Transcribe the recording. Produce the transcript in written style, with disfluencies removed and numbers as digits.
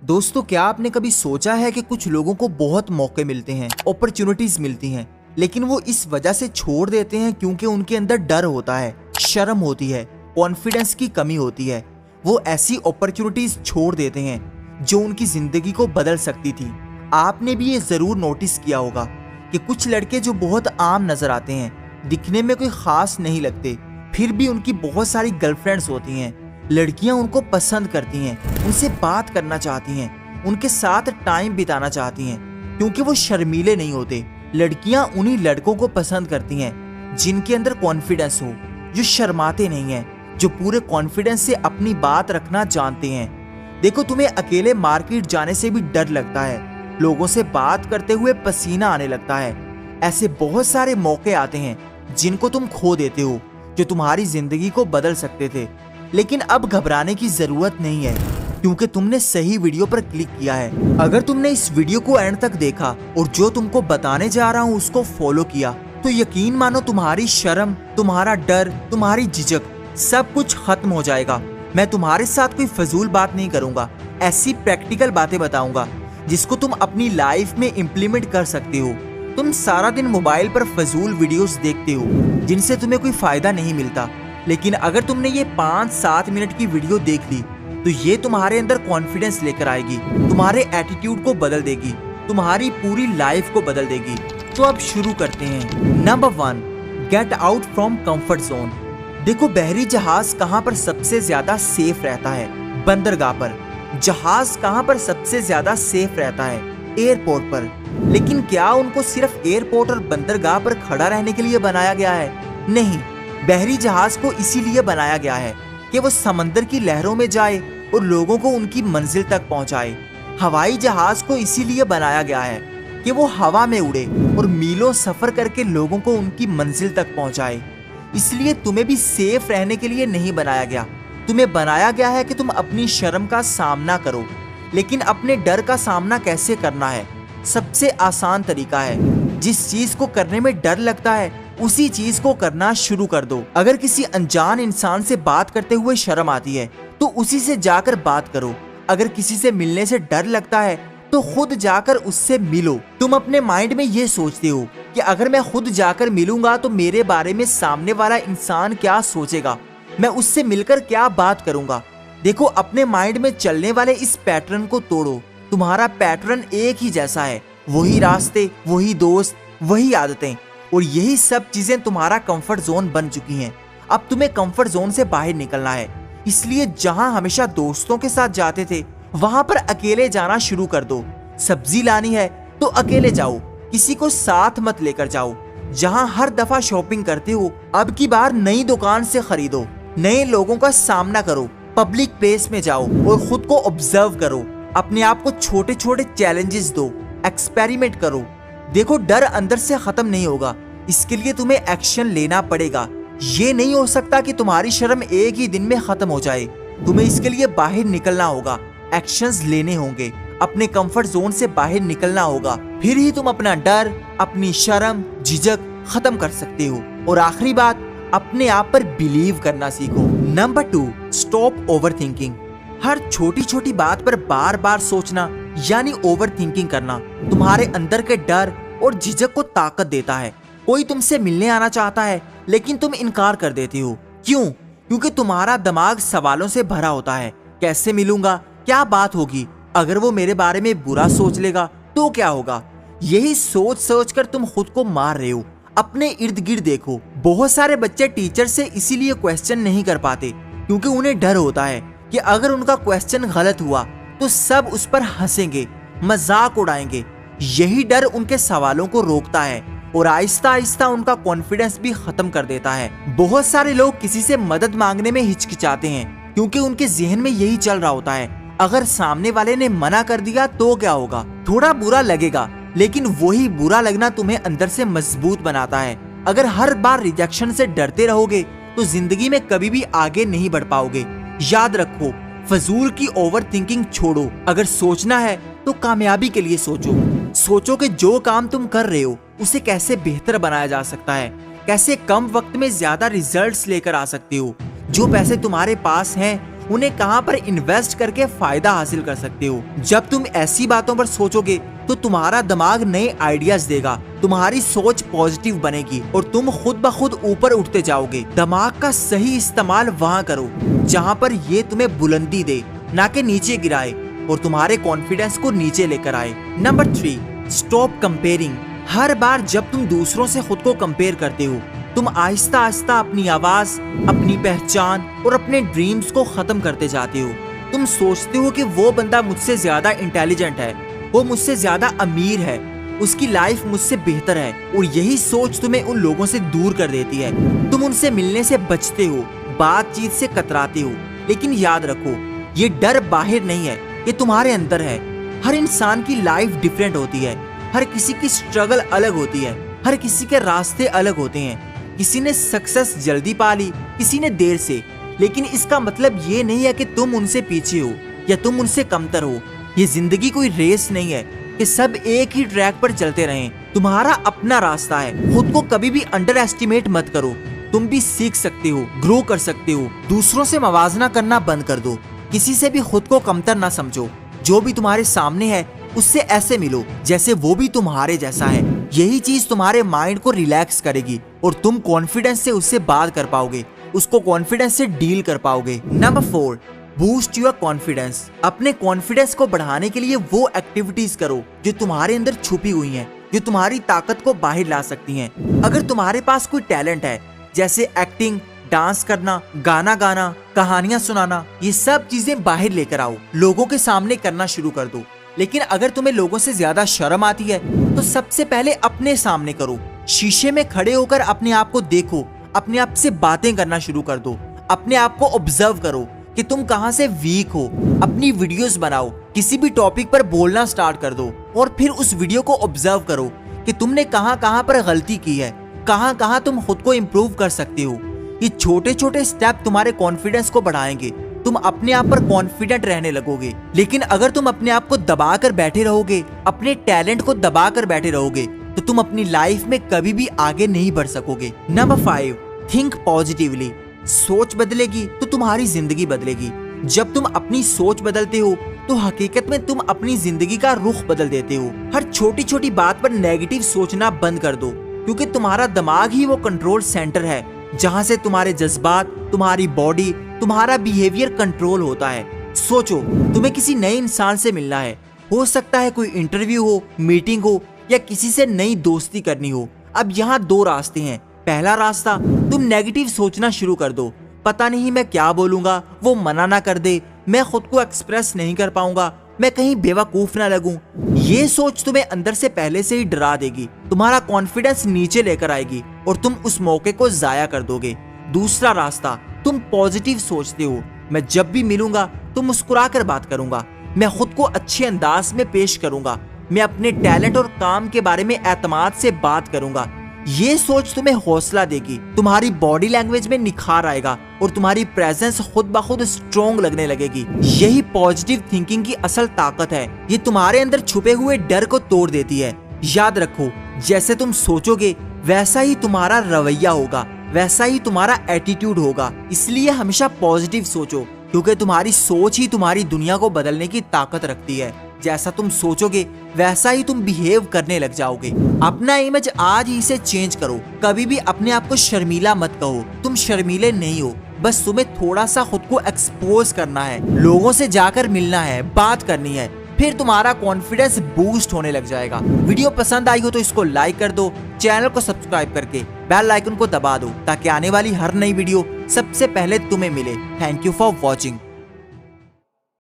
दोस्तों, क्या आपने कभी सोचा है कि कुछ लोगों को बहुत मौके मिलते हैं, अपॉर्चुनिटीज मिलती हैं, लेकिन वो इस वजह से छोड़ देते हैं क्योंकि उनके अंदर डर होता है, शर्म होती है, कॉन्फिडेंस की कमी होती है। वो ऐसी अपॉर्चुनिटीज छोड़ देते हैं जो उनकी जिंदगी को बदल सकती थी। आपने भी ये जरूर नोटिस किया होगा कि कुछ लड़के जो बहुत आम नजर आते हैं, दिखने में कोई खास नहीं लगते, फिर भी उनकी बहुत सारी गर्लफ्रेंड्स होती हैं। लड़कियां उनको पसंद करती हैं, उनसे बात करना चाहती हैं, उनके साथ टाइम बिताना चाहती हैं क्योंकि वो शर्मीले नहीं होते। लड़कियां उन्हीं लड़कों को पसंद करती हैं जिनके अंदर कॉन्फिडेंस हो, जो शर्माते नहीं हैं, जो पूरे कॉन्फिडेंस से अपनी बात रखना जानते हैं। देखो, तुम्हें अकेले मार्केट जाने से भी डर लगता है, लोगों से बात करते हुए पसीना आने लगता है। ऐसे बहुत सारे मौके आते हैं जिनको तुम खो देते हो, जो तुम्हारी जिंदगी को बदल सकते थे। लेकिन अब घबराने की जरूरत नहीं है क्योंकि तुमने सही वीडियो पर क्लिक किया है। अगर तुमने इस वीडियो को एंड तक देखा और जो तुमको बताने जा रहा हूँ उसको फॉलो किया, तो यकीन मानो तुम्हारी शर्म, तुम्हारा डर, तुम्हारी झिझक सब कुछ खत्म हो जाएगा। मैं तुम्हारे साथ कोई फजूल बात नहीं करूंगा, ऐसी प्रैक्टिकल बातें बताऊंगा जिसको तुम अपनी लाइफ में इम्प्लीमेंट कर सकते हो। तुम सारा दिन मोबाइल पर फजूल वीडियोस देखते हो जिनसे तुम्हें कोई फायदा नहीं मिलता, लेकिन अगर तुमने ये 5-7 मिनट की वीडियो देख ली तो ये तुम्हारे अंदर कॉन्फिडेंस लेकर आएगी, तुम्हारे एटीट्यूड को बदल देगी, तुम्हारी पूरी लाइफ को बदल देगी। तो अब शुरू करते हैं। Number 1, get out from comfort zone. देखो, बहरी जहाज कहाँ पर सबसे ज्यादा सेफ रहता है? बंदरगाह पर। जहाज कहाँ पर सबसे ज्यादा सेफ रहता है? एयरपोर्ट पर। लेकिन क्या उनको सिर्फ एयरपोर्ट और बंदरगाह पर खड़ा रहने के लिए बनाया गया है? नहीं, बहरी जहाज को इसीलिए बनाया गया है कि वो समंदर की लहरों में जाए और लोगों को उनकी मंजिल तक पहुंचाए। हवाई जहाज को इसीलिए बनाया गया है कि वो हवा में उड़े और मीलों सफर करके लोगों को उनकी मंजिल तक पहुंचाए। इसलिए तुम्हें भी सेफ रहने के लिए नहीं बनाया गया, तुम्हें बनाया गया है कि तुम अपनी शर्म का सामना करो। लेकिन अपने डर का सामना कैसे करना है? सबसे आसान तरीका है, जिस चीज को करने में डर लगता है उसी चीज को करना शुरू कर दो। अगर किसी अनजान इंसान से बात करते हुए शर्म आती है तो उसी से जाकर बात करो। अगर किसी से मिलने से डर लगता है तो खुद जाकर उससे मिलो। तुम अपने माइंड में ये सोचते हो कि अगर मैं खुद जाकर मिलूंगा तो मेरे बारे में सामने वाला इंसान क्या सोचेगा, मैं उससे मिलकर क्या बात करूंगा। देखो, अपने माइंड में चलने वाले इस पैटर्न को तोड़ो। तुम्हारा पैटर्न एक ही जैसा है, वही रास्ते, वही दोस्त, वही आदतें, और यही सब चीजें तुम्हारा कंफर्ट जोन बन चुकी हैं। अब तुम्हें कंफर्ट जोन से बाहर निकलना है। इसलिए जहां हमेशा दोस्तों के साथ जाते थे वहां पर अकेले जाना शुरू कर दो। सब्जी लानी है तो अकेले जाओ, किसी को साथ मत लेकर जाओ। जहां हर दफा शॉपिंग करते हो, अब की बार नई दुकान से खरीदो, नए लोगों का सामना करो, पब्लिक प्लेस में जाओ और खुद को ऑब्जर्व करो। अपने आप को छोटे छोटे चैलेंजेस दो, एक्सपेरिमेंट करो। देखो, डर अंदर से खत्म नहीं होगा, इसके लिए तुम्हें एक्शन लेना पड़ेगा। ये नहीं हो सकता कि तुम्हारी शर्म एक ही दिन में खत्म हो जाए। तुम्हें इसके लिए बाहर निकलना होगा, एक्शंस लेने होंगे, अपने कंफर्ट जोन से बाहर निकलना होगा। फिर ही तुम अपना डर, अपनी शर्म, झिझक खत्म कर सकते हो। और आखिरी बात, अपने आप पर बिलीव करना सीखो। Number 2, stop overthinking. हर छोटी छोटी बात पर बार बार सोचना यानी ओवर थिंकिंग करना तुम्हारे अंदर के डर और झिझक को ताकत देता है। कोई तुमसे मिलने आना चाहता है लेकिन तुम इनकार कर देते हो। क्यों? क्योंकि तुम्हारा दिमाग सवालों से भरा होता है। कैसे मिलूंगा? क्या बात होगी? अगर वो मेरे बारे में बुरा सोच लेगा तो क्या होगा? यही सोच सोच कर तुम खुद को मार रहे हो। अपने इर्द गिर्द देखो, बहुत सारे बच्चे टीचर से इसीलिए क्वेश्चन नहीं कर पाते क्योंकि उन्हें डर होता है कि अगर उनका क्वेश्चन गलत हुआ तो सब उस पर हंसेंगे, मजाक उड़ाएंगे। यही डर उनके सवालों को रोकता है और आहिस्ता आहिस्ता उनका कॉन्फिडेंस भी खत्म कर देता है। बहुत सारे लोग किसी से मदद मांगने में हिचकिचाते हैं क्योंकि उनके जहन में यही चल रहा होता है, अगर सामने वाले ने मना कर दिया तो क्या होगा? थोड़ा बुरा लगेगा, लेकिन वही बुरा लगना तुम्हें अंदर से मजबूत बनाता है। अगर हर बार रिजेक्शन से डरते रहोगे तो जिंदगी में कभी भी आगे नहीं बढ़ पाओगे। याद रखो, फजूल की ओवर थिंकिंग छोड़ो। अगर सोचना है तो कामयाबी के लिए सोचो। सोचो कि जो काम तुम कर रहे हो उसे कैसे बेहतर बनाया जा सकता है, कैसे कम वक्त में ज्यादा रिजल्ट्स लेकर आ सकते हो। जो पैसे तुम्हारे पास हैं उन्हें कहां पर इन्वेस्ट करके फायदा हासिल कर सकते हो। जब तुम ऐसी बातों पर सोचोगे तो तुम्हारा दिमाग नए आइडियाज देगा, तुम्हारी सोच पॉजिटिव बनेगी और तुम खुद ब खुद ऊपर उठते जाओगे। दिमाग का सही इस्तेमाल वहां करो जहां पर ये तुम्हें बुलंदी दे, ना कि नीचे गिराए और तुम्हारे कॉन्फिडेंस को नीचे लेकर आए। Number 3, stop comparing. हर बार जब तुम दूसरों से खुद को कंपेयर करते हो, तुम आहिस्ता आहिस्ता अपनी आवाज, अपनी पहचान और अपने ड्रीम्स को खत्म करते जाते हो। तुम सोचते हो कि वो बंदा मुझसे ज्यादा इंटेलिजेंट है, वो मुझसे ज्यादा अमीर है, उसकी लाइफ मुझसे बेहतर है, और यही सोच तुम्हें उन लोगों से दूर कर देती है। तुम उनसे मिलने से बचते हो, बातचीत से कतराते हो। लेकिन याद रखो, ये डर बाहर नहीं है, ये तुम्हारे अंदर है। हर इंसान की लाइफ डिफरेंट होती है, हर किसी की स्ट्रगल अलग होती है, हर किसी के रास्ते अलग होते हैं। किसी ने सक्सेस जल्दी पा ली, किसी ने देर से। लेकिन इसका मतलब ये नहीं है कि तुम उनसे पीछे हो या तुम उनसे कमतर हो। ये जिंदगी कोई रेस नहीं है कि सब एक ही ट्रैक पर चलते रहें। तुम्हारा अपना रास्ता है। खुद को कभी भी अंडर एस्टिमेट मत करो। तुम भी सीख सकते हो, ग्रो कर सकते हो। दूसरों से मवाजना करना बंद कर दो। किसी से भी खुद को कमतर ना समझो। जो भी तुम्हारे सामने है उससे ऐसे मिलो जैसे वो भी तुम्हारे जैसा है। यही चीज तुम्हारे माइंड को रिलैक्स करेगी और तुम कॉन्फिडेंस से उससे बात कर पाओगे, उसको कॉन्फिडेंस से डील कर पाओगे। Number 4, boost your confidence. अपने कॉन्फिडेंस को बढ़ाने के लिए वो एक्टिविटीज करो जो तुम्हारे अंदर छुपी हुई हैं, जो तुम्हारी ताकत को बाहर ला सकती हैं। अगर तुम्हारे पास कोई टैलेंट है, जैसे एक्टिंग, डांस करना, गाना गाना, कहानियां सुनाना, ये सब चीजें बाहर लेकर आओ, लोगों के सामने करना शुरू कर दो। लेकिन अगर तुम्हें लोगों से ज्यादा शर्म आती है तो सबसे पहले अपने सामने करो। शीशे में खड़े होकर अपने आप को देखो, अपने आप से बातें करना शुरू कर दो। अपने आप को ऑब्जर्व करो कि तुम कहां से वीक हो। अपनी वीडियोस बनाओ, किसी भी टॉपिक पर बोलना स्टार्ट कर दो और फिर उस वीडियो को ऑब्जर्व करो कि तुमने कहां कहां पर गलती की है, कहां कहां तुम खुद को इम्प्रूव कर सकते हो। ये छोटे छोटे स्टेप तुम्हारे कॉन्फिडेंस को बढ़ाएंगे। तुम अपने आप पर कॉन्फिडेंट रहने लगोगे। लेकिन अगर तुम अपने आप को दबा कर बैठे रहोगे, अपने टैलेंट को दबा कर बैठे रहोगे, तो तुम अपनी लाइफ में कभी भी आगे नहीं बढ़ सकोगे। Number 5, think positively. सोच बदलेगी तो तुम्हारी जिंदगी बदलेगी। जब तुम अपनी सोच बदलते हो तो हकीकत में तुम अपनी जिंदगी का रुख बदल देते हो। हर छोटी छोटी बात पर नेगेटिव सोचना बंद कर दो, क्योंकि तुम्हारा दिमाग ही वो कंट्रोल सेंटर है जहां से तुम्हारे जज्बात, तुम्हारी बॉडी, तुम्हारा बिहेवियर कंट्रोल होता है। सोचो, तुम्हें किसी नए इंसान से मिलना है। हो सकता है कोई इंटरव्यू हो, मीटिंग हो या किसी से नई दोस्ती करनी हो। अब यहाँ 2 रास्ते हैं। पहला रास्ता, तुम नेगेटिव सोचना शुरू कर दो। पता नहीं मैं क्या बोलूंगा, वो मना ना कर दे, मैं खुद को एक्सप्रेस नहीं कर पाऊंगा, मैं कहीं बेवकूफ ना लगूं। ये सोच तुम्हें अंदर से पहले से ही डरा देगी, तुम्हारा कॉन्फिडेंस नीचे लेकर आएगी और तुम उस मौके को जाया कर दोगे। दूसरा रास्ता, तुम पॉजिटिव सोचते हो। मैं जब भी मिलूंगा तो मुस्कुरा कर बात करूंगा, मैं खुद को अच्छे अंदाज में पेश करूंगा, मैं अपने टैलेंट और काम के बारे में एतमाद से बात करूंगा। ये सोच तुम्हें हौसला देगी, तुम्हारी बॉडी लैंग्वेज में निखार आएगा और तुम्हारी प्रेजेंस खुद ब खुद स्ट्रॉन्ग लगने लगेगी। यही पॉजिटिव थिंकिंग की असल ताकत है। ये तुम्हारे अंदर छुपे हुए डर को तोड़ देती है। याद रखो, जैसे तुम सोचोगे वैसा ही तुम्हारा रवैया होगा, वैसा ही तुम्हारा एटीट्यूड होगा। इसलिए हमेशा पॉजिटिव सोचो, क्योंकि तुम्हारी सोच ही तुम्हारी दुनिया को बदलने की ताकत रखती है। जैसा तुम सोचोगे वैसा ही तुम बिहेव करने लग जाओगे। अपना इमेज आज ही से चेंज करो। कभी भी अपने आप को शर्मीला मत कहो, तुम शर्मीले नहीं हो। बस तुम्हें थोड़ा सा खुद को एक्सपोज करना है, लोगों से जाकर मिलना है, बात करनी है, फिर तुम्हारा कॉन्फिडेंस बूस्ट होने लग जाएगा। वीडियो पसंद आई हो तो इसको लाइक कर दो, चैनल को सब्सक्राइब करके बेल आइकन को दबा दो ताकि आने वाली हर नई वीडियो सबसे पहले तुम्हें मिले। Thank you for watching.